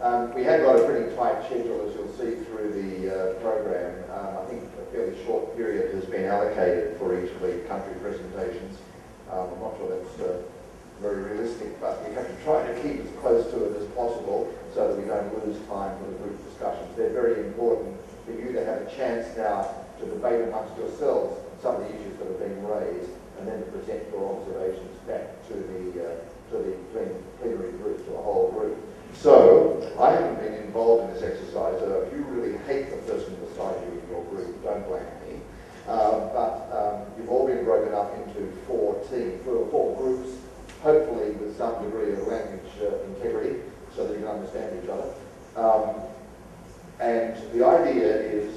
We have got a pretty tight schedule, as you'll see through the program. I think a fairly short period has been allocated for each of the country presentations. I'm not sure that's very realistic, but we have to try to keep as close to it as possible so that we don't lose time for the group discussions. They're very important for you to have a chance now to debate amongst yourselves some of the issues that have been raised, and then to present your observations back to the plenary group, to the whole group. So, I haven't been involved in this exercise, so if you really hate the person beside you in your group, don't blame me. But you've all been broken up into four groups, hopefully with some degree of language integrity, so that you can understand each other. And the idea is,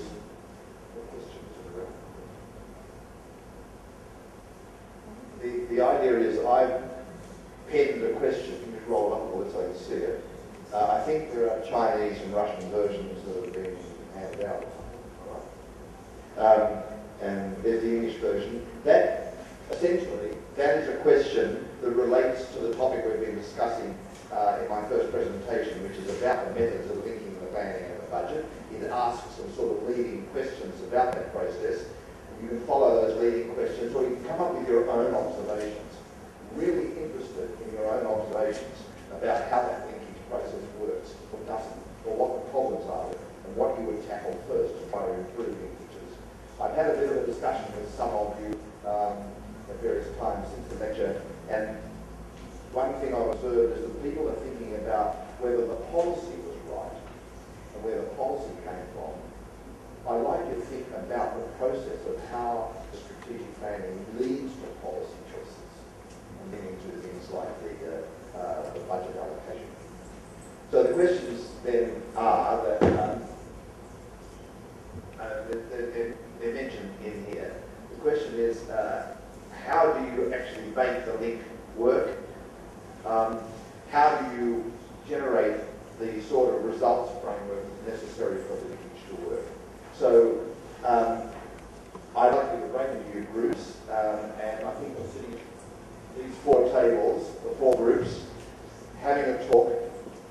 the idea is I've penned a question, you can roll it up a little so you can see it. I think there are Chinese and Russian versions that have been handed out. And there's the English version. That, essentially, that is a question that relates to the topic we've been discussing in my first presentation, which is about the methods of linking the planning and the budget. It asks some sort of leading questions about that process. You can follow those leading questions, or you can come up with your own observations. Really interested in your own observations about how that linkage process works or doesn't, or what the problems are, and what you would tackle first to try to improve linkages. I've had a bit of a discussion with some of you at various times since the lecture, and one thing I've observed is that people are thinking about whether the policy was right and where the policy came from. I like to think about the process of how the strategic planning leads to policy choices, and leading to things like the budget allocation. So the questions then are that they're mentioned in here. The question is, how do you actually make the link work? How do you generate the sort of results framework necessary for the linkage to work? So I'd like to break into your groups, and I think we're sitting at these four tables, the four groups, having a talk,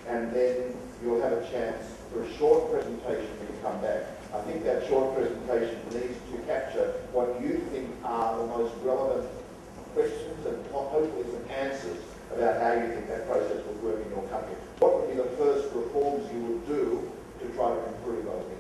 and then you'll have a chance for a short presentation when you come back. I think that short presentation needs to capture what you think are the most relevant questions and hopefully some answers about how you think that process would work in your country. What would be the first reforms you would do to try to improve those linkages?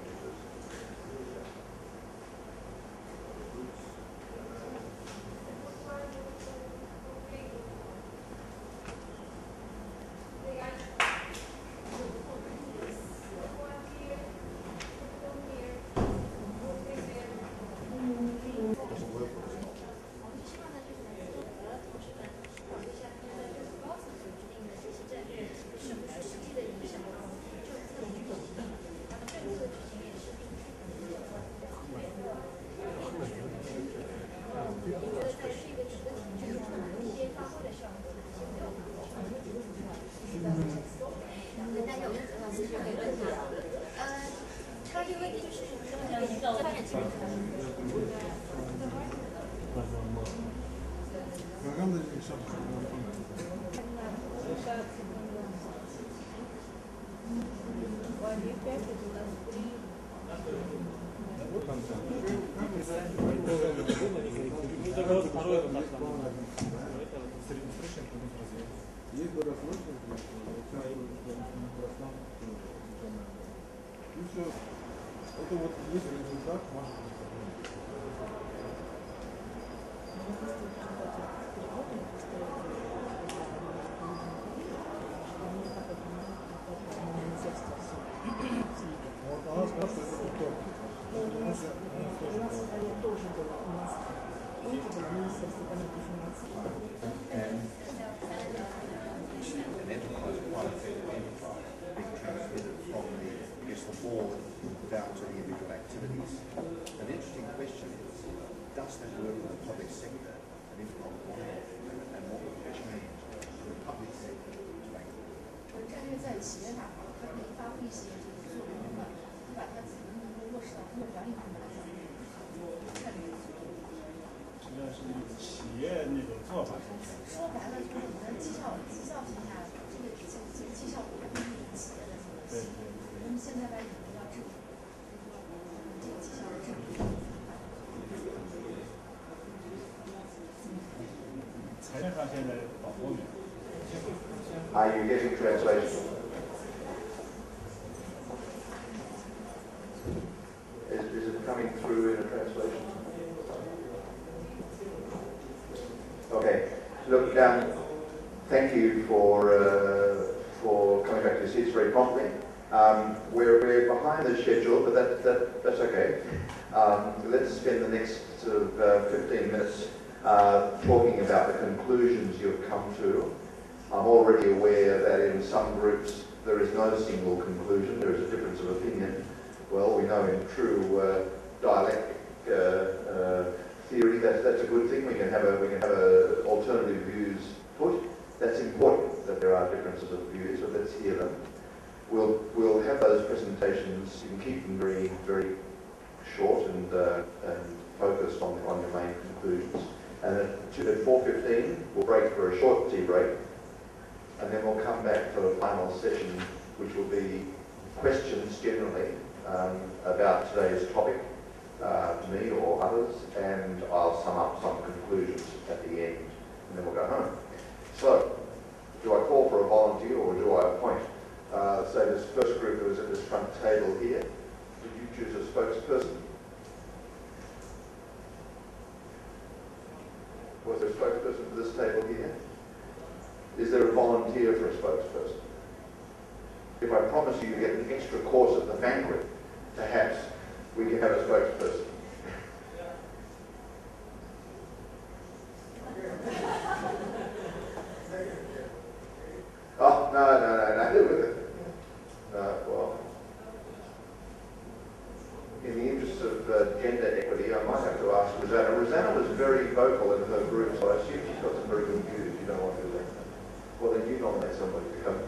Это вот есть результат, может быть. Вот она сказала, что это итог. The ball down to the individual activities. An interesting question is, does that work in the public sector? And if not, why? And what would change in the public sector to make it work? 战略在企业哪行，它可以发挥一些这个作用的，把它怎么能够落实到工作管理部门上面，战略作用。实际上是那个企业那种做法。说白了就是我们的绩效评价，这个绩效管理企业的这个。现在导播没有。 Are you getting translation? Is it coming through in a translation? Okay. Look, thank you for coming back to your seats very promptly. We're behind the schedule, but that's okay. Let's spend the next sort of 15 minutes talking about the conclusions you've come to. I'm already aware that in some groups there is no single conclusion, there is a difference of opinion. Well, we know in true dialectic theory that's a good thing. We can have alternative views put. That's important that there are differences of views, so let's hear them. We'll have those presentations. You can keep them very, very short and focused on your main conclusions. And at 4:15, we'll break for a short tea break. And then we'll come back for the final session, which will be questions generally about today's topic to me or others, and I'll sum up some conclusions at the end, and then we'll go home. So, do I call for a volunteer or do I appoint? Say this first group that was at this front table here, did you choose a spokesperson? Was there a spokesperson for this table here? Is there a volunteer for a spokesperson? If I promise you get an extra course at the banquet, perhaps we can have a spokesperson. Oh, no. Well, in the interest of gender equity, I might have to ask Rosanna. Rosanna was very vocal in her group, so I assume she's got some very good views. You don't want to do that. Well, then you nominate somebody to come.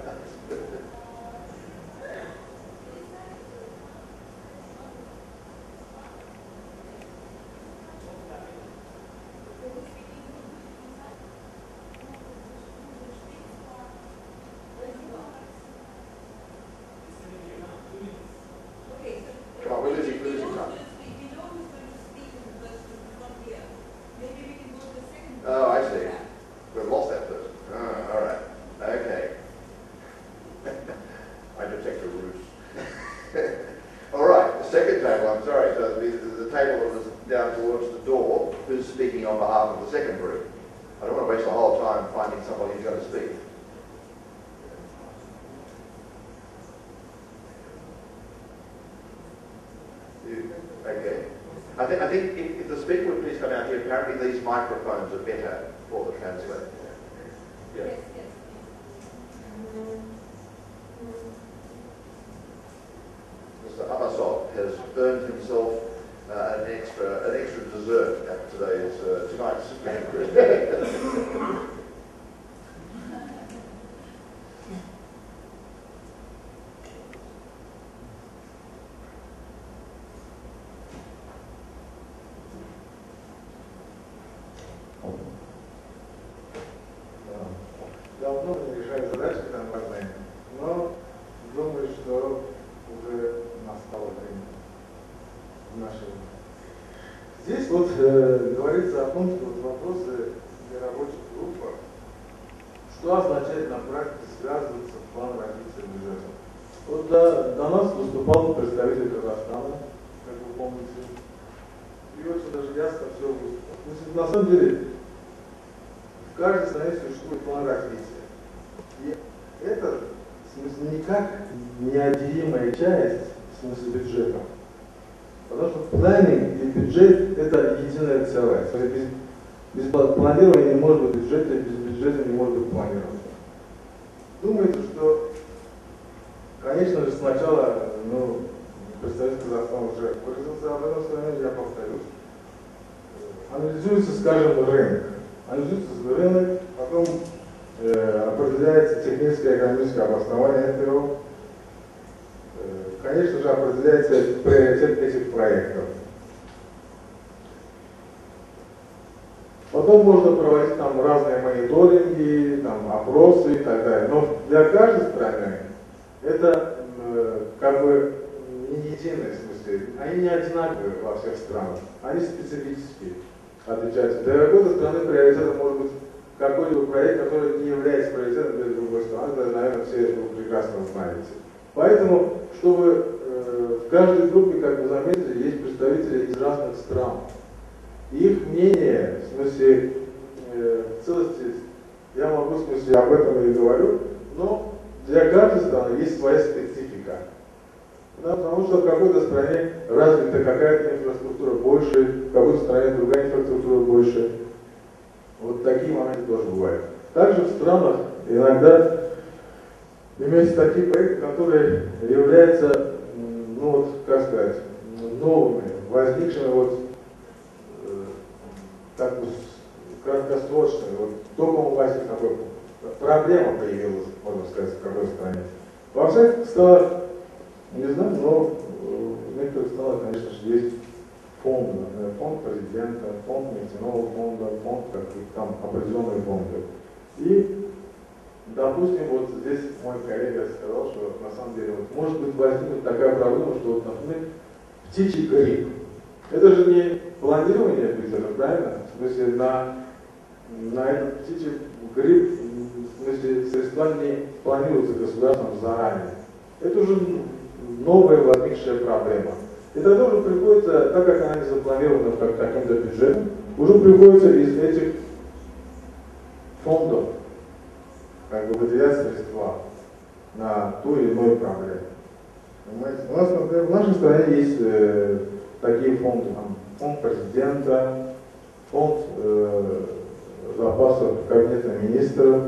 Come on, we're losing time. Oh, I see. We've lost that person. Oh, all right. Okay. I detect a ruse. All right. The second table, I'm sorry. So the table that was down towards the door, who's speaking on behalf of the second group? I don't want to waste the whole time finding somebody who's going to speak. Okay. I think if the speaker would please come out here, apparently these microphones are better for the translator. Yeah. Yes. Mr. Abbasov has earned himself an extra dessert at tonight's banquet. Давно не решает задачи там важные, но думаю, что уже настало время в нашем. Здесь вот говорится о том, что вот вопросы для рабочих групп, что означает на практике связываться с планом развития бюджета. Вот до нас выступал представитель Казахстана, как вы помните, и очень даже ясно все выступил. Значит, на самом деле, в каждой стране существует план развития. И это, в смысле, никак неотделимая часть, в смысле, бюджета. Потому что планинг и бюджет – это единое целое. Без планирования не может быть бюджета, без бюджета не может быть планирования. Думается, что, конечно же, сначала, представитель Казахстана уже выразился об этом своем, я повторюсь. Анализируется, скажем, рынок. Анализируется рынок, потом определяется техническое и экономическое обоснование этого. Конечно же, определяется приоритет этих проектов. Потом можно проводить там разные мониторинги, там, опросы и так далее. Но для каждой страны это как бы не единое, в смысле, они не одинаковые во всех странах, они специфические, отличаются. Для какой-то страны приоритетом может быть какой-либо проект, который не является приоритетом для другой страны, это, наверное, все это прекрасно знаете. Поэтому, чтобы в каждой группе, как вы заметили, есть представители из разных стран. Их мнение, в смысле, в целости, я могу, в смысле, об этом и говорю, но для каждой страны есть своя специфика. Да, потому что в какой-то стране развита какая-то инфраструктура больше, в какой-то стране другая инфраструктура больше. Вот такие моменты тоже бывают. Также в странах иногда имеются такие проекты, которые являются, ну вот, как сказать, новыми, возникшими вот как бы краткосрочными. Вот только возник такой, проблема появилась, можно сказать, в какой стране. Во всех странах, не знаю, но в некоторых странах, конечно же, есть фонды, например, фонд президента, фонд нефтяного фонда, фонд там определенные фонды. И, допустим, вот здесь мой коллега сказал, что на самом деле вот, может быть возникнет такая проблема, что вот, например, птичий грипп. Это же не планирование бюджета, правильно? В смысле, на этот птичий грипп, в смысле, средства не планируются государством заранее. Это уже новая возникшая проблема. И тогда уже приходится, так как она не запланирована как каким-то бюджетом, уже приходится из этих фондов как бы выделять средства на ту или иную проблему. Понимаете? У нас, например, в нашей стране есть такие фонды, там, фонд президента, фонд запасов кабинета министров,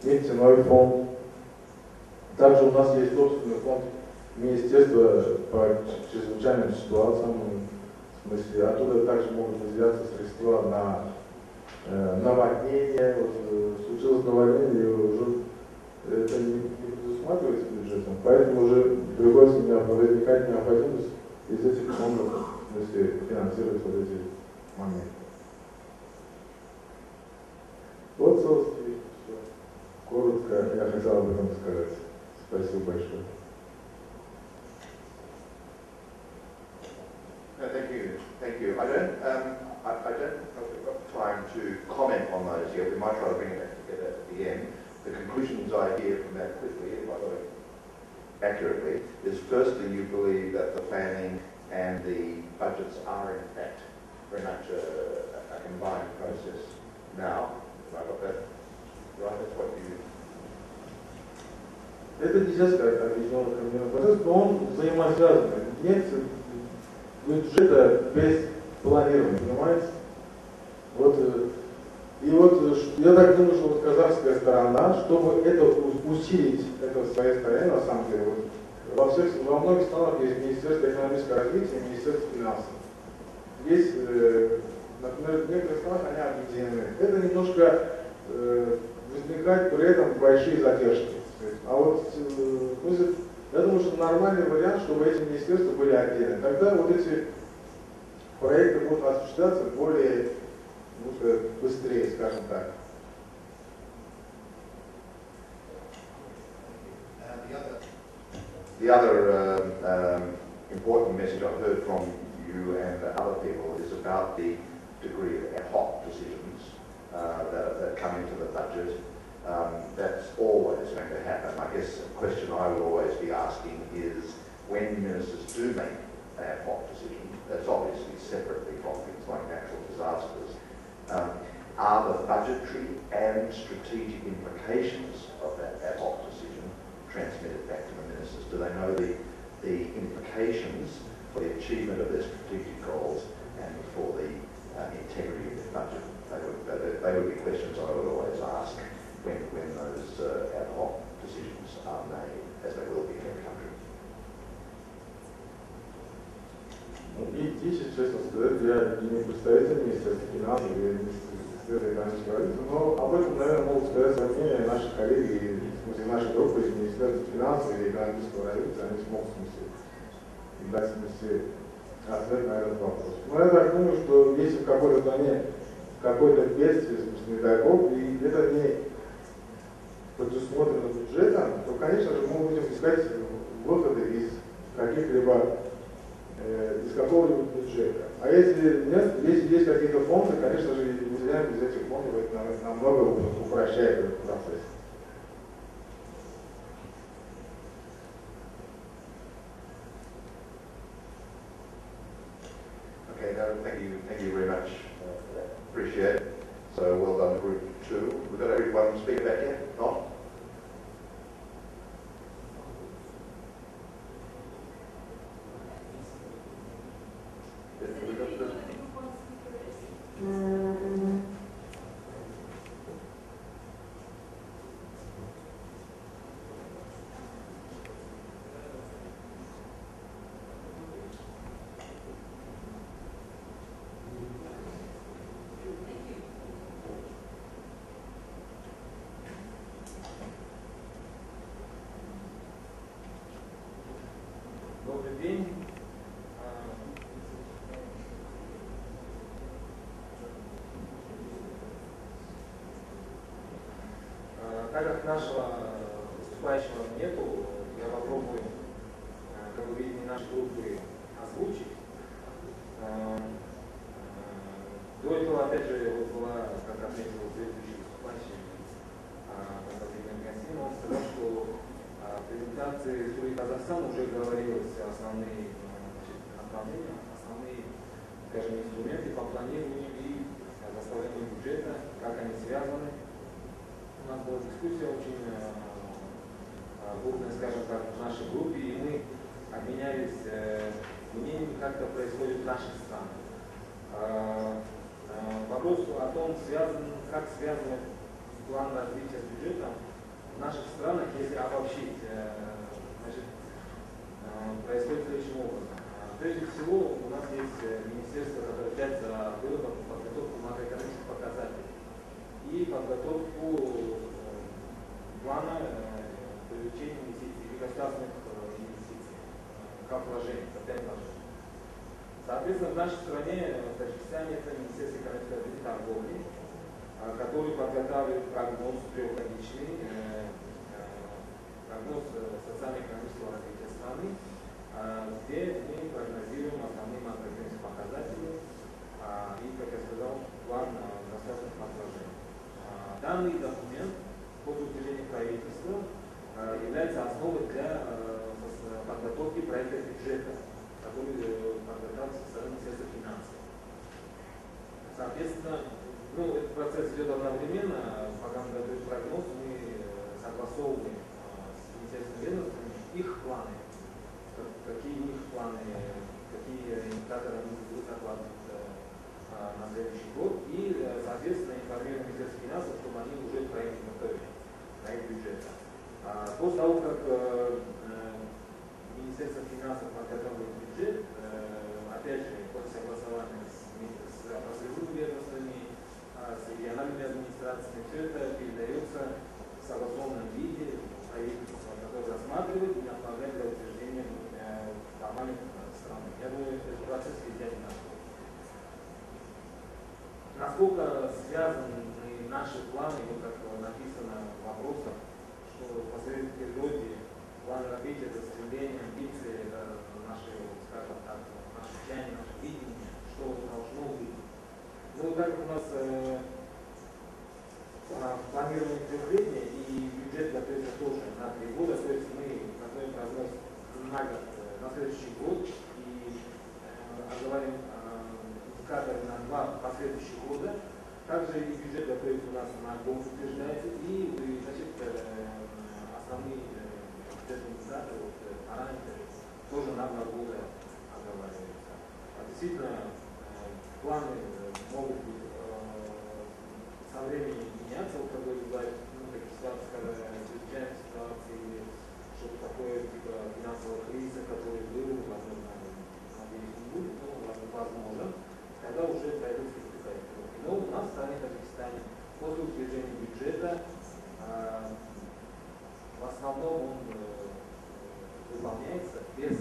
нефтяной фонд. Также у нас есть собственный фонд Министерства по чрезвычайным ситуациям, в смысле, оттуда также могут выделяться средства на наводнение. Вот, случилось наводнение, и уже это не предусматривается бюджетом, поэтому уже приходится возникать необходимость из этих фондов, в смысле, финансировать вот эти моменты. Вот, собственно, все. Коротко я хотел об этом сказать. Спасибо большое. No, thank you. I don't know if we've got time to comment on those yet. We might try to bring it back together at the end. The conclusions I hear from that quickly, if I got it accurately, is firstly you believe that the planning and the budgets are in fact very much a combined process now. Have I got that right? That's what you... Это нельзя сказать объединенный комбинированный процесс, но он взаимосвязан. Нет бюджета без планирования, понимаете? Вот, и вот я так думаю, что вот казахская сторона, чтобы это усилить, это в своей стороне, на самом деле, вот, во многих странах есть Министерство экономического развития и Министерство финансов. Есть, например, в некоторых странах они объединены. Это немножко возникает при этом большие задержки. А вот я думаю, что нормальный вариант, чтобы эти министерства были отдельны. Тогда вот эти проекты будут осуществляться более быстрее, скажем так. The other important message I've heard from you and other people is about the degree of ad hoc decisions that come into the budget. That's always going to happen. I guess a question I will always be asking is when ministers do make ad hoc decisions, that's obviously separately from things like natural disasters, are the budgetary and strategic implications of that ad hoc decision transmitted back to the ministers? Do they know the implications for the achievement of their strategic goals and for the integrity of their budget? They would be questions I would always ask when those ad hoc decisions are made, as they will be in every country. И здесь, честно сказать, я не представитель Министерства финансов или Министерства экономического развития, но об этом, наверное, могут сказать свое мнение наши коллеги, в смысле, наши группы из Министерства финансов или экономического развития, они смогут, в смысле, дать, в смысле, ответ на этот вопрос. Но я так думаю, что если в какой-то стране какое-то бедствие, в смысле, не дай бог, и это не предусмотрено бюджетом, то, конечно же, мы будем искать выходы из каких-либо из какого-нибудь бюджета. А если нет, если есть какие-то фонды, конечно же, выделяем из этих фондов, это намного упрощает этот процесс. Okay, no, thank you very much for that. Appreciate it. So well done, Group 2. We've got everyone speak back yet? Not? Добрый день. Так как нашего выступающего нету, я попробую, как вы видите, наши группы озвучить. До этого, опять же, вот была, как отметил предыдущий выступающий, господин Гасин, он сказал, что в презентации истории Казахстана уже говорилось основные направления, основные, скажем, инструменты по планированию и составлению бюджета, как они связаны. У нас была дискуссия очень бурная, скажем так, в нашей группе, и мы обменялись мнениями, как это происходит в наших странах. Вопрос о том, как связан план развития с бюджетом в наших странах, если обобщить, значит, происходит следующим образом. Прежде всего, у нас есть министерство, которое отвечает за выработку, подготовку макроэкономических показателей и подготовку плана привлечения инвестиций, государственных инвестиций, как вложений, опять вложений. Соответственно, в нашей стране, в Таджикистане, это Министерство экономического развития и торговли, который подготавливает прогноз трехгодичный, прогноз социально-экономического развития страны, где мы прогнозируем основные макроэкономические показатели и, как я сказал, план государственных вложений. Данный документ под утверждением правительства является основой для подготовки проекта бюджета, который подготавливается со стороны Министерства финансов. Соответственно, этот процесс идет одновременно. Пока мы готовим прогноз, мы согласовываем с министерством ведомствами их планы, какие у них планы, какие индикаторы они будут закладывать на следующий год, и, соответственно, информируем Министерство финансов, чтобы они уже проект готовили, проект бюджета. После того, как Министерство финансов подготовит бюджет, опять же, после согласования с профсоюзными ведомствами, с региональными администрациями, все это передается в согласованном виде правительству, которое рассматривает и направляет для утверждения нормальных стран. Я думаю, этот процесс везде одинаковый. Насколько связаны наши планы, вот как написано в вопросах, что в последнем периоде план развития, это стремление, амбиции, это наши, скажем так, наше чаяние, наше видение, что должно быть. Ну, так как у нас планирование трехлетнее и бюджет готовится тоже на 3 года, то есть мы готовим прогноз на год, на следующий год и оговариваем индикаторы на 2 последующих года. Также и бюджет готовится у нас на год, утверждается, и значит, основные бюджетные индикаторы, параметры тоже на 2 года оговариваются. Действительно, планы могут быть со временем меняться, вот когда бывает такие ситуации, когда чрезвычайные ситуации или что-то такое, типа финансового кризиса, который был, возможно, надеюсь, не будет, но возможно, тогда уже пройдут какие-то корректировки. Но у нас в стране Таджикистане после утверждения бюджета в основном он выполняется без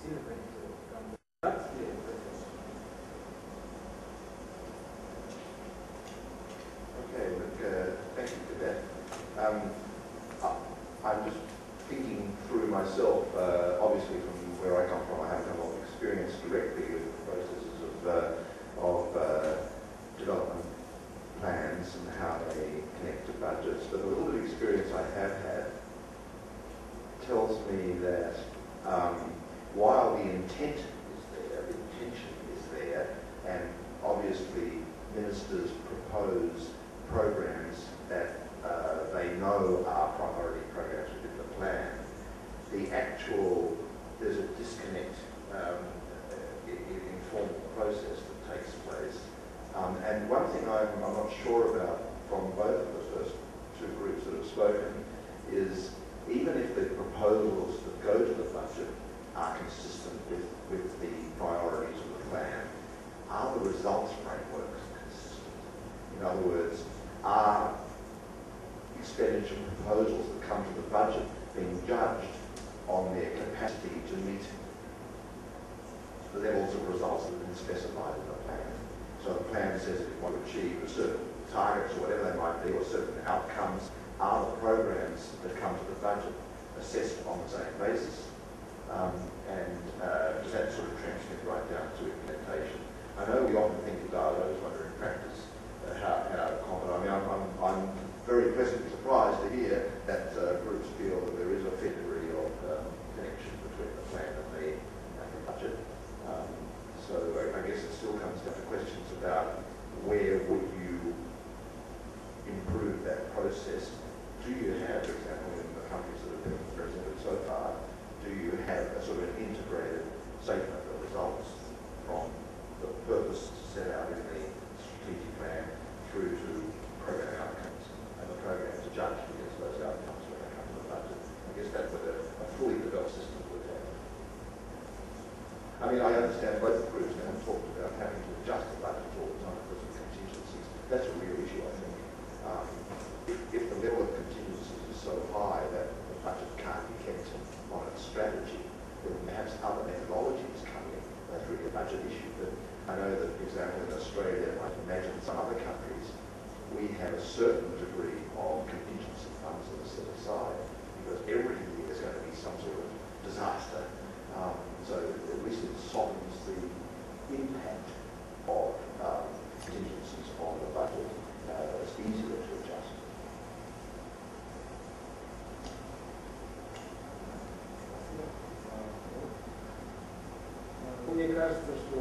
сильных корректировок. Okay, look, thank you for that. I'm just thinking through myself, obviously from where I come from, I haven't come from experience directly with the processes of development plans and how they connect to budgets, but a little bit of experience I have had tells me that while the intent is there, the intention is there, and obviously ministers propose programs that they know are priority programs within the plan, there's a disconnect in formal process that takes place. And one thing I'm not sure about from both of the first two groups that have spoken is even if the proposals that go to the budget are consistent with the priorities of the plan, are the results frameworks consistent? In other words, are expenditure proposals that come to the budget being judged on their capacity to meet the levels of results that have been specified in the plan? So the plan says if you want to achieve certain targets or whatever they might be, or certain outcomes, are the programs that come to the budget assessed on the same basis? Does that sort of transmit right down to implementation? I know we often think about it, I just wonder in practice how common. I mean, I'm very pleasantly surprised to hear that groups feel that there is a fair degree of connection between the plan and the budget. So I guess it still comes down to questions about where would you improve that process. Do you have, for example, in the countries that have been represented so far, do you have a sort of an integrated statement of results from the purpose set out in the strategic plan through to program outcomes, and the programs are judged against those outcomes when they come to the budget? I guess that's what a fully developed system would have. I mean, I understand both groups now have talked about having to adjust the budget all the time because of contingencies. That's a real issue, I think. If the level of contingencies is so high that the budget can't be kept on its strategy, then perhaps other methodologies come in. That's really a budget issue. But I know that, for example, in Australia, I can imagine some other countries, we have a certain degree of contingency funds that are set aside because every year there's going to be some sort of disaster. So at least it softens the impact of contingencies on the budget. It's easier to adjust. Мне кажется, что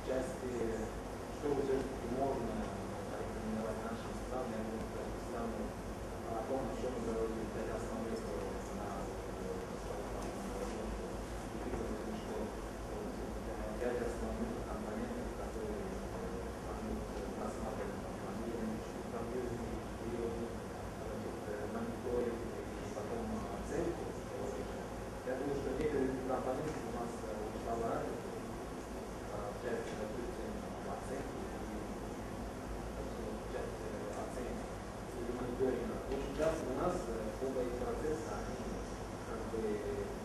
части, что все-таки можно рекомендовать нашим странам, я буду сказать, странам о том, о чем мы говорили, дать основные слова на что 5 основных компонентов, которые рассматривать планирование, мониторинг и потом оценку. Я думаю, что некоторые компоненты у нас ушла в ранее, в части, допустим, оценки и части оценки или мониторинга. Очень часто у нас оба эти процесса, они как бы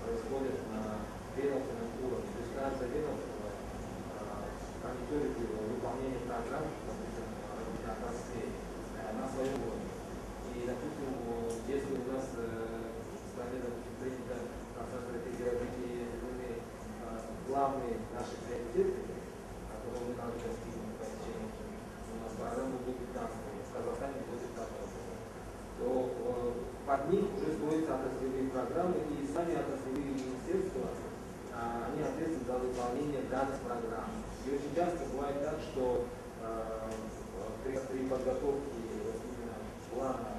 происходят на ведомственном уровне. То есть каждое ведомство мониторит выполнение программ, допустим, на отрасле, на своем уровне. И, допустим, если у нас в стране, допустим, принято стратегии развития главные наши приоритеты, которые мы надо достигнуть по течению, у нас программа будет 15, в Казахстане будет 15, то под них уже строятся отраслевые программы, и сами отраслевые министерства, они ответственны за выполнение данных программ. И очень часто бывает так, что при подготовке именно плана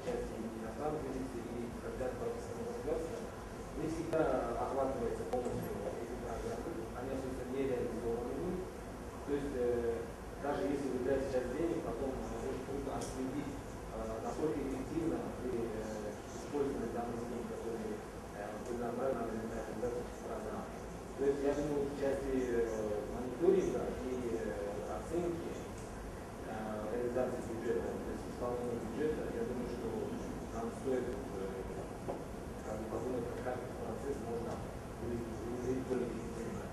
части иностранных инвестиций и когда правительственного государства, не всегда охватывается полностью эти программы, они остаются нереализованными. То есть даже если вы дать сейчас денег, потом очень трудно отследить, насколько эффективно вы использовали данные деньги, которые были направлены на реализацию программ. То есть я думаю, в части мониторинга и оценки реализации бюджета, то есть исполнения бюджета, я думаю, что нам стоит подумать, как этот процесс можно внедрить более эффективно.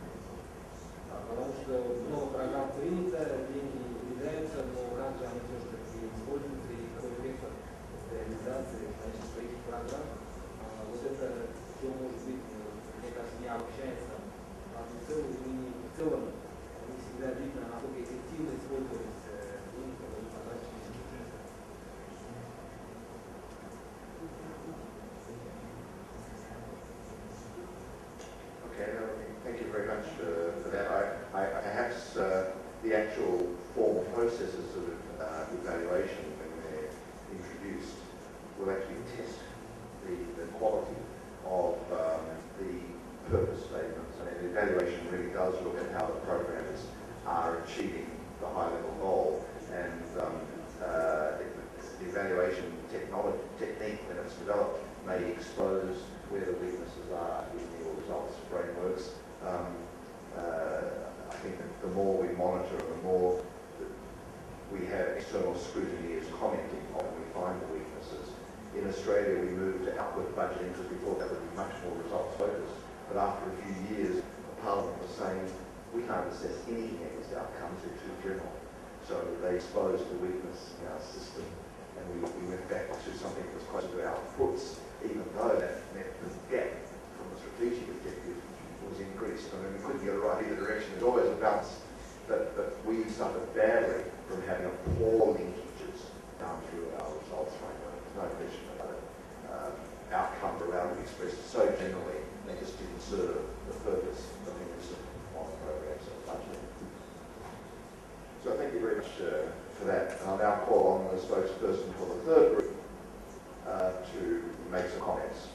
Потому что много программ принято, деньги выделяются, но как же они все-таки используются и какой эффект реализации количества этих программ. Вот это will actually test the quality of the purpose statements. I mean, the evaluation really does look at how the programs are achieving the high-level goal, and the evaluation technique when it's developed may expose where the weaknesses are in your results frameworks. I think that the more we monitor, the more we have external scrutiny as commenting on when we find the weaknesses. In Australia, we moved to outward budgeting because we thought that would be much more results focused. But after a few years, the Parliament was saying, we can't assess anything against outcomes, they're too general. So they exposed the weakness in our system, and we went back to something that was closer to outputs, even though that meant the gap from the strategic objective was increased. I mean, we couldn't get it right either direction. There's always a balance. But we suffered badly from having a poor linkages down through our results framework. There's no question about it. Outcomes were allowed to be expressed so generally, they just didn't serve the purpose of the on programs and budgeting. So thank you very much for that. And I'll now call on the spokesperson for the third group to make some comments.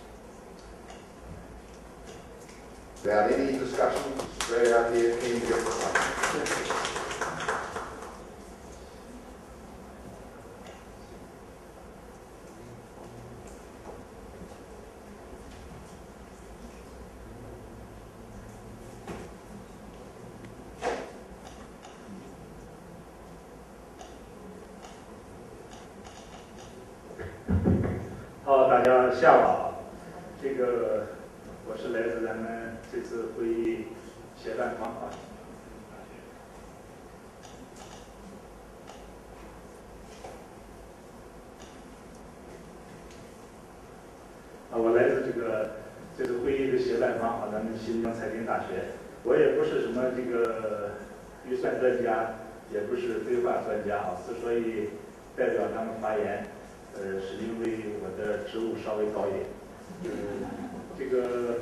Without any discussion, straight out here, keen to get the time. 好，大家下午好。这个我是来自咱们这次会议协办方啊。我来自这次会议的协办方啊，咱们新疆财经大学。我也不是什么这个预算专家，也不是规划专家啊，之所以代表他们发言。 是因为我的职务稍微高一点。这个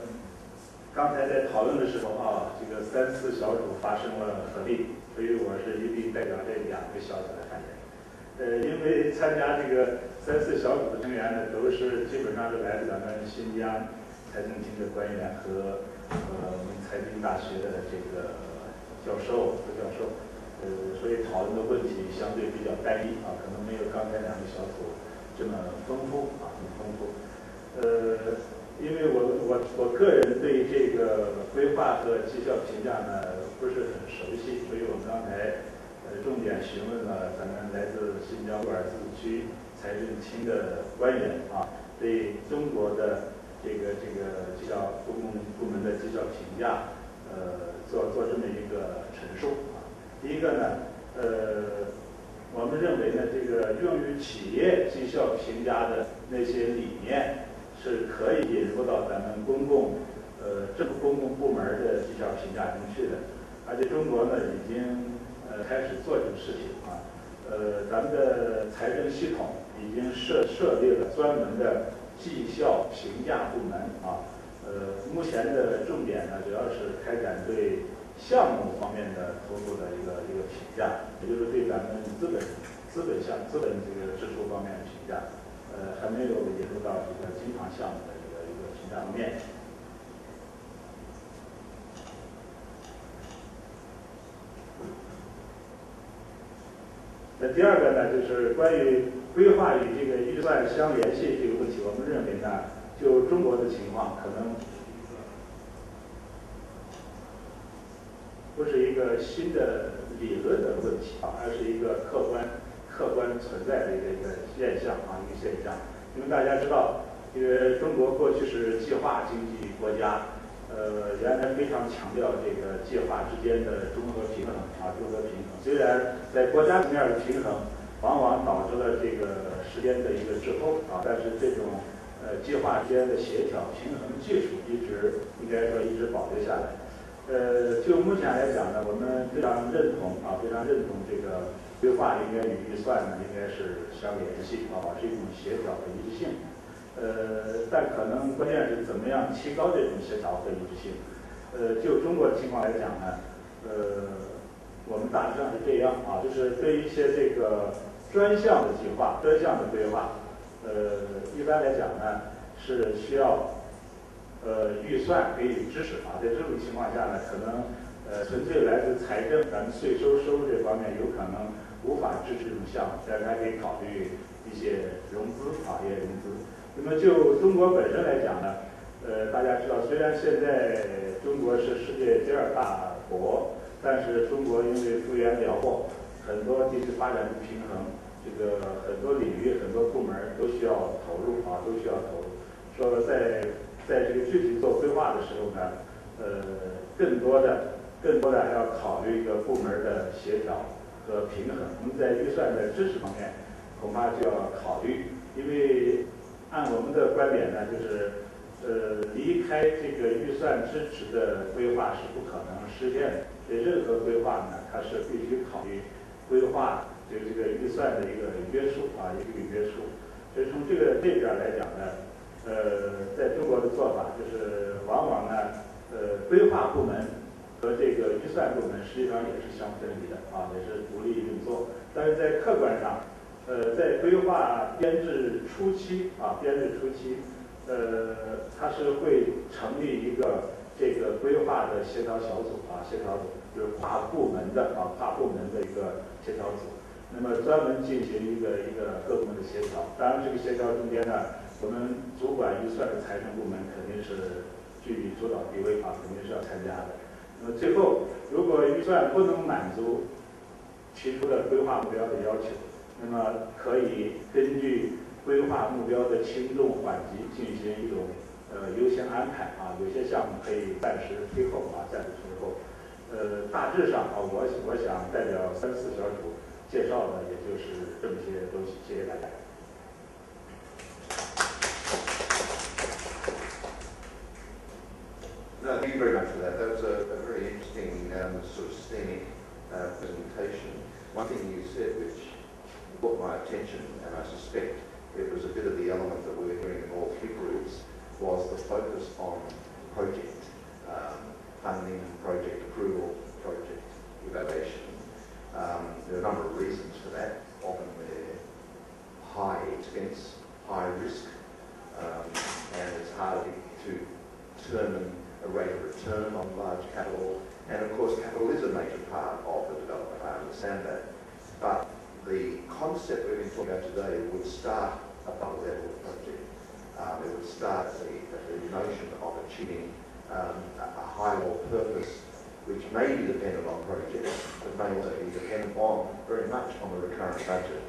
刚才在讨论的时候啊，这个3次小组发生了合并，所以我是一并代表这2个小组来发言。因为参加这个3次小组的成员呢，都是基本上是来自咱们新疆财政厅的官员和我们财经大学的这个教授、副教授。所以讨论的问题相对比较单一啊，可能没有刚才2个小组。 这么丰富啊，很丰富。因为我个人对这个规划和绩效评价呢不是很熟悉，所以我刚才重点询问了咱们来自新疆乌尔自治区财政厅的官员啊，对中国的这个绩效公共部门的绩效评价做这么一个陈述啊。第一个呢，我们认为呢，这个用于企业绩效评价的那些理念是可以引入到咱们政府公共部门的绩效评价中去的，而且中国呢已经开始做这个事情啊，咱们的财政系统已经设立了专门的绩效评价部门啊，目前的重点呢主要是开展对。 项目方面的投入的一个评价，也就是对咱们资本这个支出方面的评价，还没有引入到这个经常项目的一个评价方面。那第二个呢，就是关于规划与这个预算相联系这个问题，我们认为呢，就中国的情况，可能。 不是一个新的理论的问题啊，而是一个客观存在的一个现象啊，一个现象。因为大家知道，这个中国过去是计划经济国家，原来非常强调这个计划之间的综合平衡啊，综合平衡。虽然在国家层面的平衡，往往导致了这个时间的一个滞后啊，但是这种计划之间的协调平衡技术应该说一直保留下来。 就目前来讲呢，我们非常认同这个规划应该与预算呢应该是相联系啊，是一种协调和一致性。但可能关键是怎么样提高这种协调和一致性。就中国的情况来讲呢，我们大致上是这样啊，就是对一些这个专项的计划、专项的规划，一般来讲呢是需要预算给予支持啊，在这种情况下呢，可能纯粹来自财政咱们税收这方面有可能无法支持这种项目，但是还可以考虑一些融资啊，一些融资。那么就中国本身来讲呢，大家知道，虽然现在中国是世界第2大国，但是中国因为幅员辽阔，很多地区发展不平衡，这个很多领域、很多部门都需要投入啊，都需要投入。说在这个具体做规划的时候呢，更多的还要考虑一个部门的协调和平衡。那么在预算的支持方面，恐怕就要考虑，因为按我们的观点呢，就是离开这个预算支持的规划是不可能实现的。对任何规划呢，它是必须考虑规划对这个预算的一个约束啊，一个约束。所以从这边来讲呢，在中国的做法就是往往呢，规划部门和这个预算部门实际上也是相分离的啊，也是独立运作。但是在客观上，在规划编制初期，它是会成立一个这个规划的协调小组啊，协调组就是跨部门的一个协调组，那么专门进行一个各部门的协调。当然，这个协调中间呢，我们主管预算的财政部门肯定是居主导地位啊，肯定是要参加的。那么最后，如果预算不能满足提出的规划目标的要求，那么可以根据规划目标的轻重缓急进行一种优先安排啊，有些项目可以暂时推后啊，暂时推后。大致上啊，我想代表3、4小组介绍的也就是这么些东西，谢谢大家。No, thank you very much for that. That was a very interesting sort of systemic presentation. One thing you said which caught my attention, and I suspect it was a bit of the element that we were hearing in all 3 groups, was the focus on project funding, project approval, project evaluation. There are a number of reasons for that. Often they're high expense, high risk, and it's hard to determine a rate of return on large capital. And of course, capital is a major part of the development, I understand that. But the concept we've been talking about today would start above the level of project. It would start at the notion of achieving a high level purpose, which may be dependent on projects, but may also be dependent on, very much on the recurrent budget.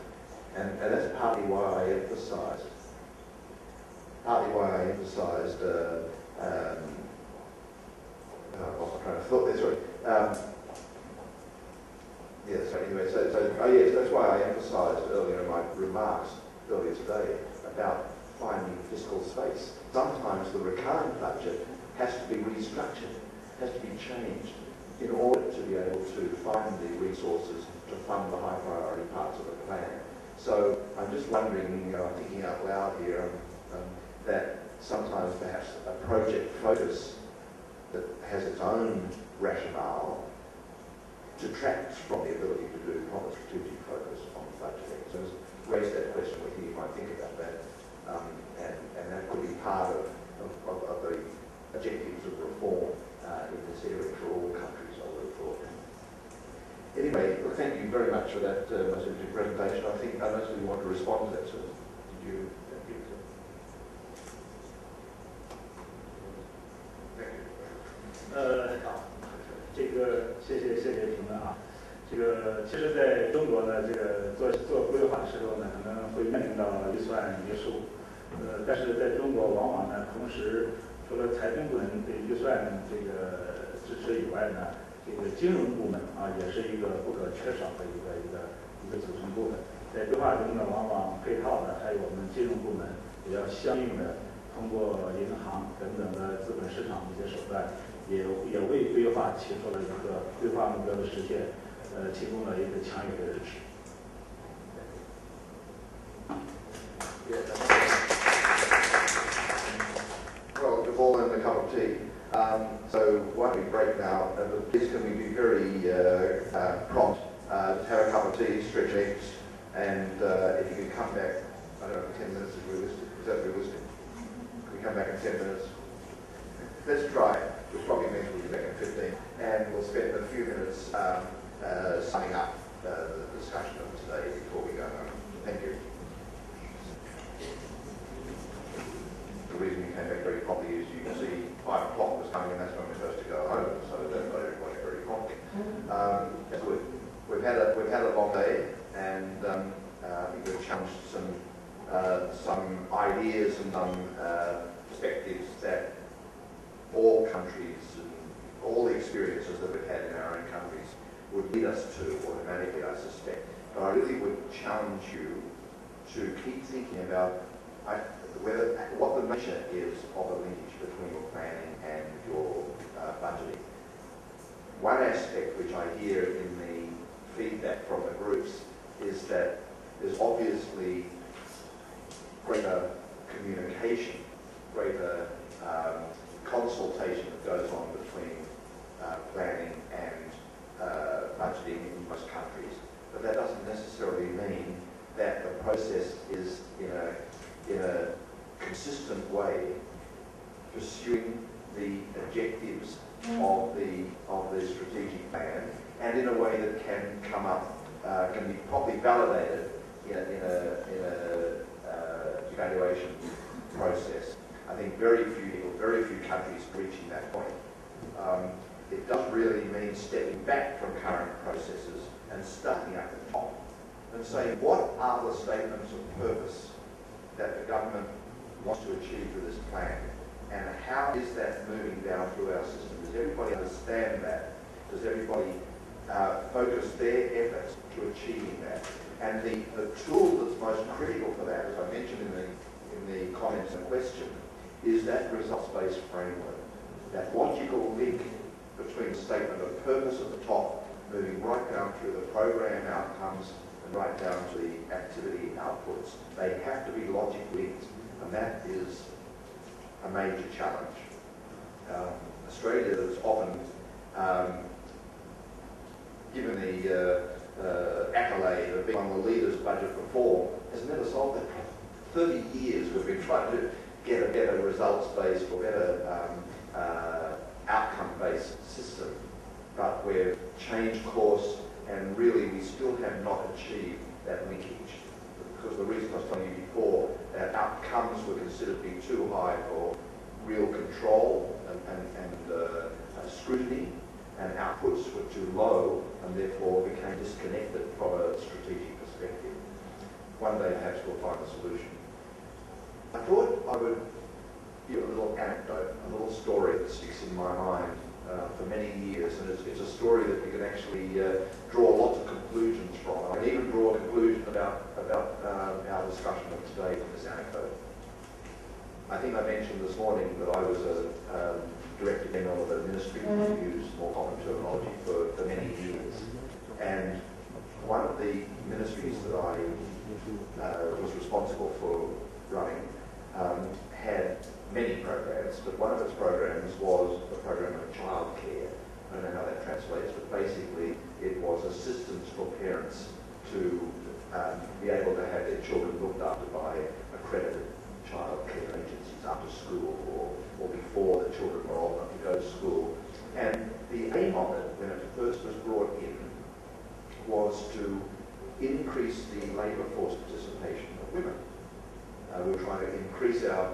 And that's partly why I emphasised I lost my train of thought there, sorry. Anyway, yes, that's why I emphasised earlier in my remarks earlier today about finding fiscal space. Sometimes the recurrent budget has to be restructured, has to be changed in order to be able to find the resources to fund the high priority parts of the plan. So I'm just wondering, thinking out loud here, that sometimes perhaps a project focus that has its own rationale detracts from the ability to do proper strategic focus on budgeting. So just raise that question with you, you might think about that. And that could be part of the objectives of reform in this area for all countries, I would have thought. Anyway, well, thank you very much for that most interesting presentation. I think most of you want to respond to that. So did you? Thank you.这个谢谢评论啊。这个其实在中国呢，这个做规划的时候呢，可能会面临到预算约束。但是在中国往往呢，同时除了财政部门对预算这个支持以外呢，这个金融部门啊也是一个不可缺少的一个组成部分。在规划中呢，往往配套的还有我们金融部门也要相应的通过银行等等的资本市场的一些手段，也为规划提出了一个规划目标的实现，提供了一个强有力的支持。Well, we've all earned a cup of tea. So why don't we break now? Please can we be very prompt? Just have a cup of tea, stretch legs, and if you can come back, I don't know, 10 minutes. 10 minutes. Let's try it, which probably means we'll be back in 15, and we'll spend a few minutes summing up the discussion of today before we go home. Thank you. The reason we came back very promptly is you can see 5 o'clock was coming and that's when we're supposed to go home, so that got everybody very promptly. That's good. We've had a long day, and I think we've challenged some ideas and some perspectives that all countries and all the experiences that we've had in our own countries would lead us to automatically, I suspect. But I really would challenge you to keep thinking about what the nature is of a linkage between your planning and your budgeting. One aspect which I hear in the feedback from the groups is that there's obviously greater communication, greater consultation that goes on between planning and budgeting in most countries. But that doesn't necessarily mean that the process is in a consistent way pursuing the objectives of the strategic plan, and in a way that can be properly validated in a evaluation process. I think very few countries are reaching that point. It does really mean stepping back from current processes and starting at the top and saying, what are the statements of purpose that the government wants to achieve with this plan, and how is that moving down through our system? Does everybody understand that? Does everybody focus their efforts to achieving that? And the tool that's most critical for that, as I mentioned in the comments and question, is that results-based framework, that logical link between the statement of purpose at the top, moving right down through the program outcomes and right down to the activity outputs. They have to be logically linked, and that is a major challenge. Australia is often given the accolade of being one of the leaders of budget reform, has never solved that problem. 30 years we've been trying to get a better results-based or better outcome-based system, but we've changed course, and really we still have not achieved that linkage. Because the reason I was telling you before, that outcomes were considered to be too high for real control and scrutiny, and outputs were too low, and therefore became disconnected from a strategic perspective. One day perhaps we'll find a solution. I thought I would give a little anecdote, a little story that sticks in my mind for many years, and it's a story that you can actually draw lots of conclusions from. I can even draw a conclusion about our discussion of today from this anecdote. I think I mentioned this morning that I was a Director General of a ministry to use more common terminology for many years. And one of the ministries that I was responsible for running had many programs, but one of its programs was the program of childcare. I don't know how that translates, but basically it was assistance for parents to be able to have their children looked after by accredited childcare agencies after school or before the children were old enough to go to school. And the aim of it, when it first was brought in, was to increase the labour force participation of women. We were trying to increase our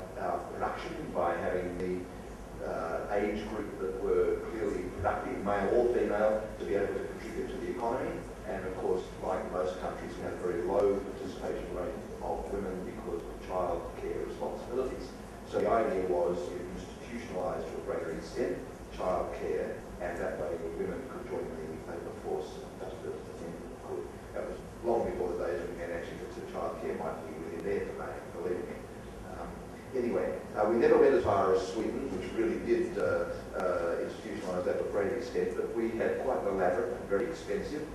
production by having the age group that were clearly productive, male or female, to be able to contribute to the economy. And of course, like most countries, we had a very low participation rate of women because of child care responsibilities. So the idea was to institutionalise to a greater extent child care, and that way women could join the labour force just as men could. That was long before the days when men actually considered child care might be within their domain, believe me. Anyway, we never went as far as Sweden, which really did institutionalise that to a great extent, but we had quite an elaborate and very expensive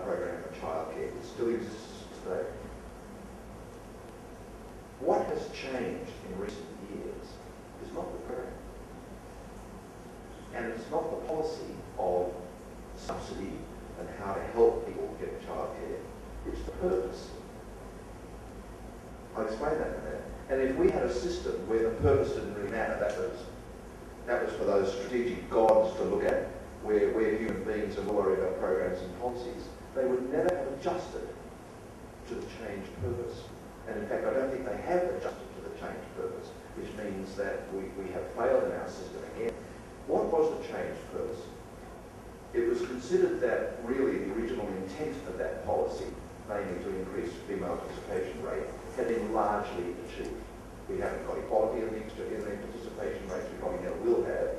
program of childcare. It still exists today. What has changed in recent years is not the program. And it's not the policy of subsidy and how to help people get childcare. It's the purpose. I'll explain that in a minute. And if we had a system where the purpose didn't really matter, that was for those strategic gods to look at, where human beings are worried about programs and policies, they would never have adjusted to the changed purpose. And in fact, I don't think they have adjusted to the changed purpose, which means that we have failed in our system again. What was the changed purpose? It was considered that really the original intent of that policy, namely to increase female participation rate, had been largely achieved. We haven't got equality in the participation rates, we probably never will have,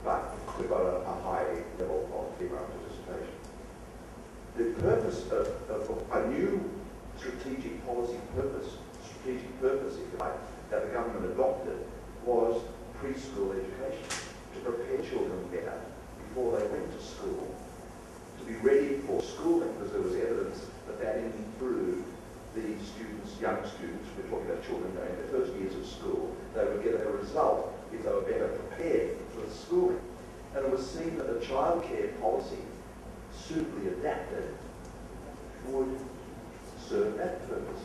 but we've got a high level of female participation. The purpose of a new strategic policy purpose, if you like, that the government adopted was preschool education, to prepare children better before they went to school, to be ready for schooling, because there was evidence that that improved the students, young students, we're talking about children going their first years of school, they would get a result if they were better prepared for the schooling. And it was seen that the childcare policy, suitably adapted, would serve that purpose.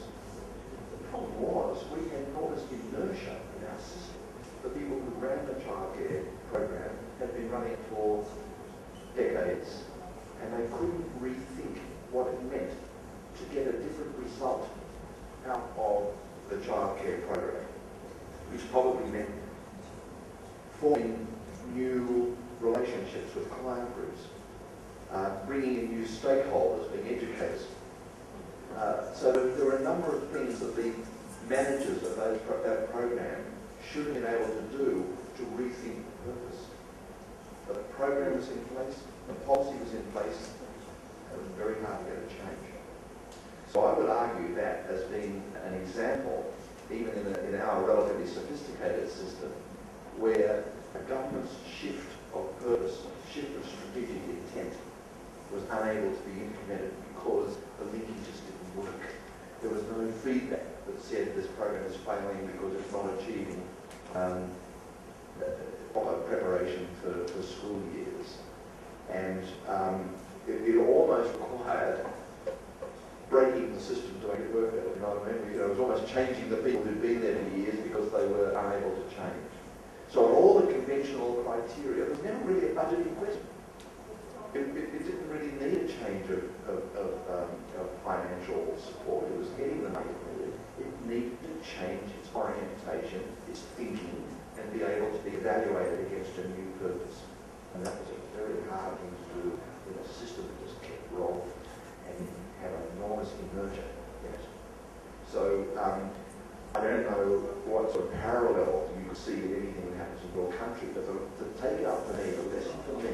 The problem was we had enormous inertia in our system. The people who ran the childcare program had been running it for decades, and they couldn't rethink what it meant to get a different result out of the childcare program, which probably meant forming new relationships with client groups, bringing in new stakeholders, being educators. So there were a number of things that the managers of that program should have been able to do to rethink the purpose. But the program was in place, the policy was in place, and it was very hard to get a change. So I would argue that as being an example, even in our relatively sophisticated system, where a government's shift of purpose, shift of strategic intent, was unable to be implemented because the linkages didn't work. There was no feedback that said this program is failing because it's not achieving proper preparation for school years. And it almost required breaking the system to make it work better, you know what I mean? It was almost changing the people who'd been there for years because they were unable to change. So on all the conventional criteria, there was never really a budgeting question. It didn't really need a change of financial support. It was getting the money it needed. It needed to change its orientation, its thinking, and be able to be evaluated against a new purpose. And that was a very hard thing to do in a system that just kept rolling and had an enormous inertia in it. So I don't know what sort of parallel you could see with anything that happens in your country, but to take it up for me, the lesson for me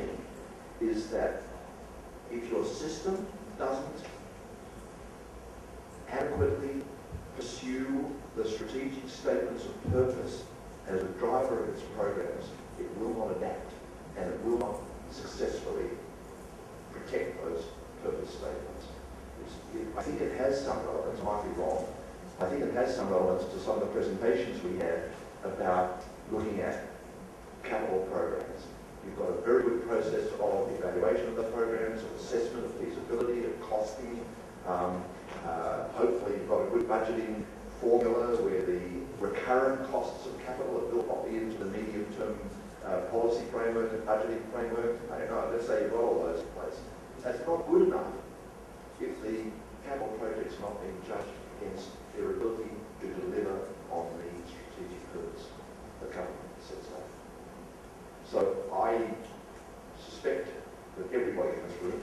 is that if your system doesn't adequately pursue the strategic statements of purpose as a driver of its programs, it will not adapt and it will not successfully protect those purpose statements. I think it has some relevance, I might be wrong. I think it has some relevance to some of the presentations we had about looking at capital programs. You've got a very good process of evaluation of the programs, of assessment of feasibility, of costing. Hopefully you've got a good budgeting formula where the recurrent costs of capital are built properly into the medium-term policy framework and budgeting framework. I don't know, let's say you've got all those in place. That's not good enough if the capital project's not being judged against their ability to deliver on the strategic purpose the government sets out. So I suspect that everybody in this room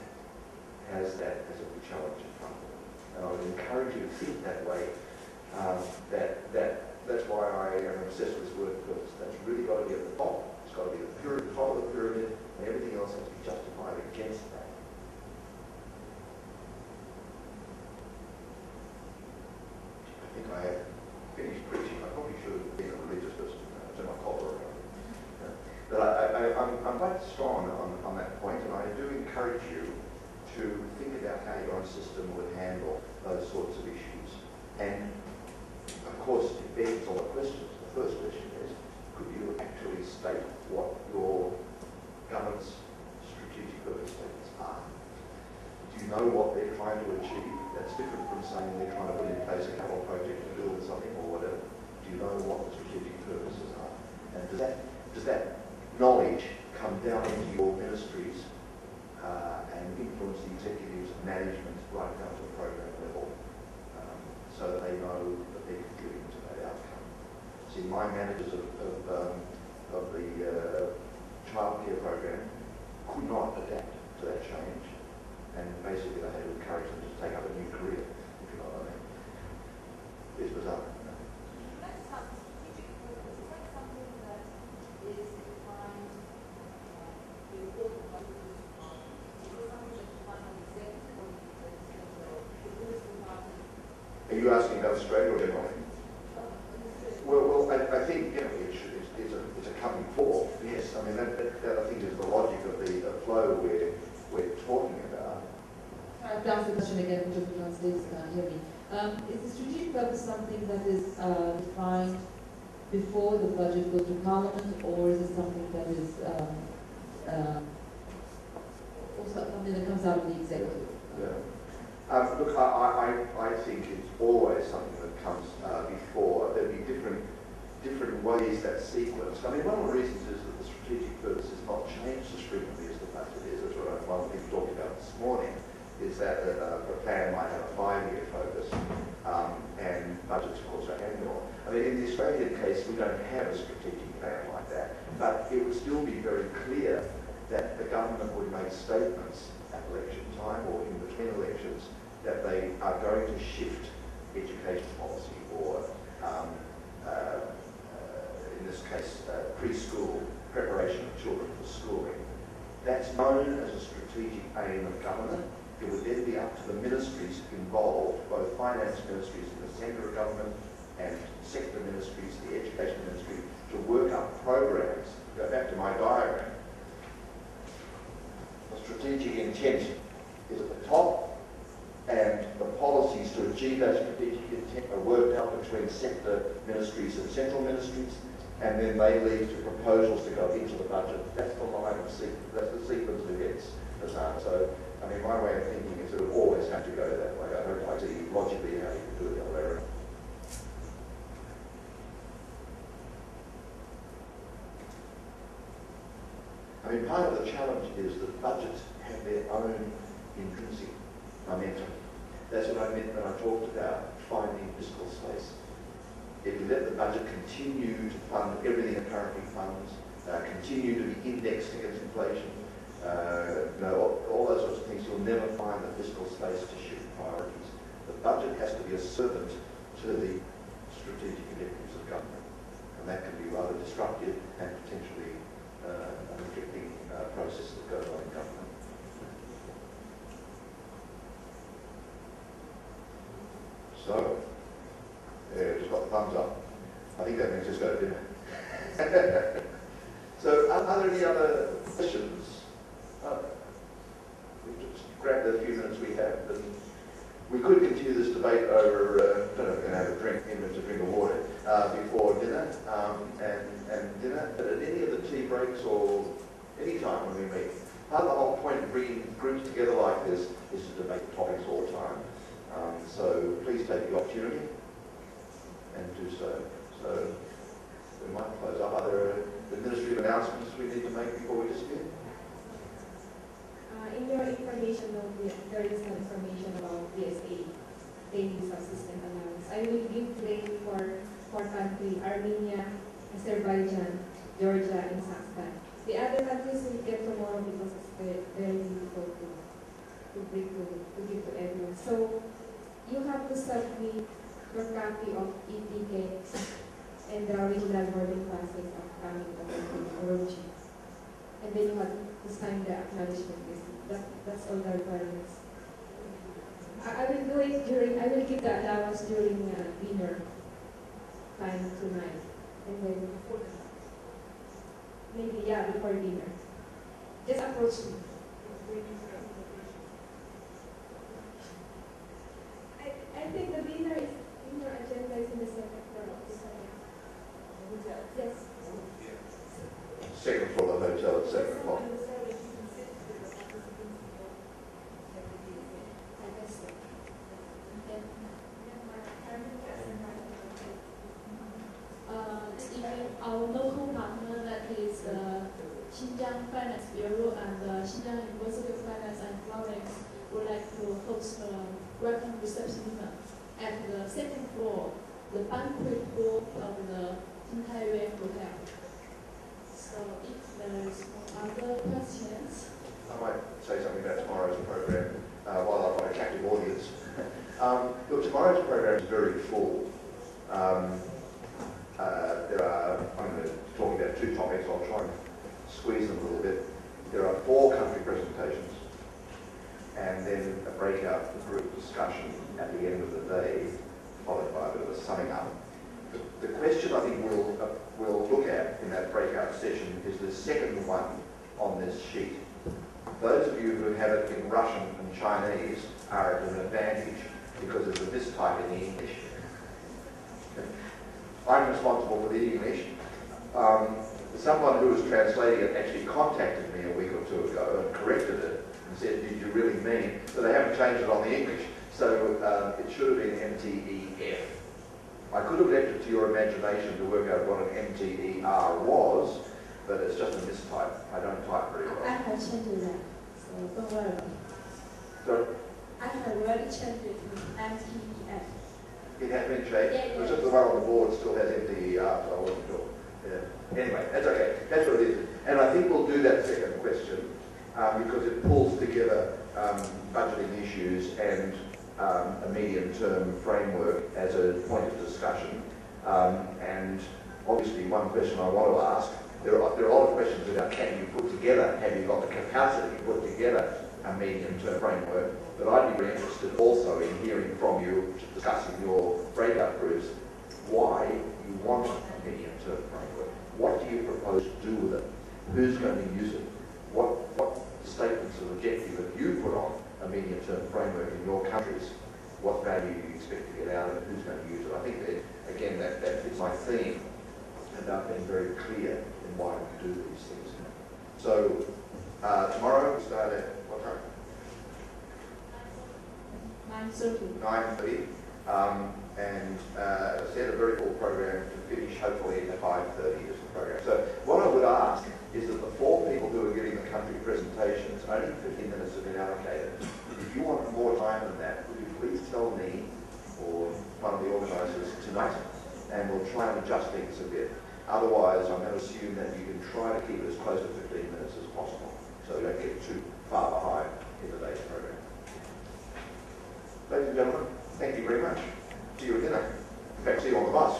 has that as a big challenge in front of them. And I would encourage you to think that way. That's why I am obsessed with this word purpose. That's really got to be at the top. It's got to be the top of the pyramid, and everything else has to be justified against that. I think I have finished preaching. I probably should have been a religious person. Turn my collar around. But I'm quite strong on that point, and I do encourage you to think about how your own system would handle those sorts of issues. And of course, it begs all the questions. The first question is, could you actually state what your government's strategic purpose statements are? Do you know what they're trying to achieve? That's different from saying they're trying to put in place a capital project to build something or whatever. Do you know See, my managers of the childcare program could not adapt to that change, and basically they had to encourage them to take up a new career, if you know what I mean. It's bizarre. Are you asking about Australia or generally? Well, I think it's a coming forth. Yes, I mean that I think is the logic of the flow we're talking about. I'll ask the question again because the translators can't hear me. Is the strategic purpose something that is defined before the budget goes to Parliament, or is it something that is or something that comes out of the executive? Yeah. Look, I think it's always something that comes before. There'll be different ways that sequence. I mean, one of the reasons is that the strategic purpose has not changed as frequently as the budget is. That's what one of the things we talked about this morning, is that the plan might have a 5-year focus, and budgets, of course, are annual. I mean, in the Australian case, we don't have a strategic plan like that, but it would still be very clear that the government would make statements at election time or in between elections that they are going to shift education policy or, in this case, preschool preparation of children for schooling. That's known as a strategic aim of government. It would then be up to the ministries involved, both finance ministries in the centre of government and sector ministries, the education ministry, to work up programs. Go back to my diagram. The strategic intent is at the top, and the policies to achieve that strategic intent are worked out between sector ministries and central ministries, and then they lead to proposals to go into the budget. That's the line of sequence, that's the sequence of events. So, I mean, my way of thinking is it would always have to go that way. I don't see logically how you can do it the other way around. I mean, part of the challenge is that budgets have their own intrinsic momentum. That's what I meant when I talked about finding fiscal space. If you let the budget continue to fund everything it currently funds, continue to be indexed against inflation, all those sorts of things, you'll never find the fiscal space to shift priorities. The budget has to be a servant to the strategic objectives of government, and that can be rather disruptive and potentially a restricting process that goes on in government. So, just got the thumbs up. I think that means just go to dinner. So, are there any other questions? We've just grabbed the few minutes we have, but we could continue this debate over, I don't know if we're going to have a drink, even if it's a drink of water, before dinner and dinner, but at any of the tea breaks or any time when we meet. Part of the whole point of bringing groups together like this is to debate topics all the time. So please take the opportunity and do so. So we might close up. Are there administrative announcements we need to make before we disappear? In your information note, there is no information about DSA, daily subsistence allowance. I will give today for countries, Armenia, Azerbaijan, Georgia, and Kazakhstan. The other countries will get tomorrow because it's very difficult to give to everyone. So you have to submit your copy of e-tickets and the original boarding passes of coming to Orochi. And then you have to sign the acknowledgement receipt. That's all the requirements. I will do it I will give the allowance during dinner time tonight. And then maybe, before dinner. Just approach me. I think the dinner agenda is in the second floor of the hotel. Yes. Second floor of the hotel at 7 o'clock. Our local partner, that is Xinjiang Finance Bureau and Xinjiang University of Finance and Economics, would like to host a welcome reception dinner at the second floor, the banquet hall of the squeeze them a little bit. There are 4 country presentations, and then a breakout group discussion at the end of the day, followed by a bit of a summing up. The question I think we'll look at in that breakout session is the second one on this sheet. Those of you who have it in Russian and Chinese are at an advantage because there's a mistype in the English. I'm responsible for the English. Someone who was translating it actually contacted me a week or 2 ago and corrected it and said, did you really mean? So they haven't changed it on the English. So it should have been MTEF. I could have left it to your imagination to work out what an MTER was, but it's just a mistype. I don't type very well. I have changed that, so don't worry about it. So I have already changed it to MTEF. it has been changed. Yeah, It's just the one on the board still has MTER, so I wasn't sure. Yeah. Anyway, that's okay. That's what it is. And I think we'll do that second question because it pulls together budgeting issues and a medium-term framework as a point of discussion. And obviously one question I want to ask, there are a lot of questions about can you put together, have you got the capacity to put together a medium-term framework, but I'd be very interested also in hearing from you, discussing your breakout groups, why you want a medium-term framework. What do you propose to do with it? Who's going to use it? What statements of objective have you put on a medium-term framework in your countries? What value do you expect to get out of it? Who's going to use it? I think that, again, that fits my theme about being very clear in why we do these things. So tomorrow we start at what time? 9:30. 9:30. And as I said, a very full program to finish hopefully at 5:30 is the program. So what I would ask is that the 4 people who are giving the country presentations, only 15 minutes have been allocated. If you want more time than that, would you please tell me or one of the organisers tonight, and we'll try and adjust things a bit. Otherwise, I'm going to assume that you can try to keep it as close to 15 minutes as possible, so we don't get too far behind in the day's program. Ladies and gentlemen, thank you very much. See you at dinner. In fact, see you on the bus.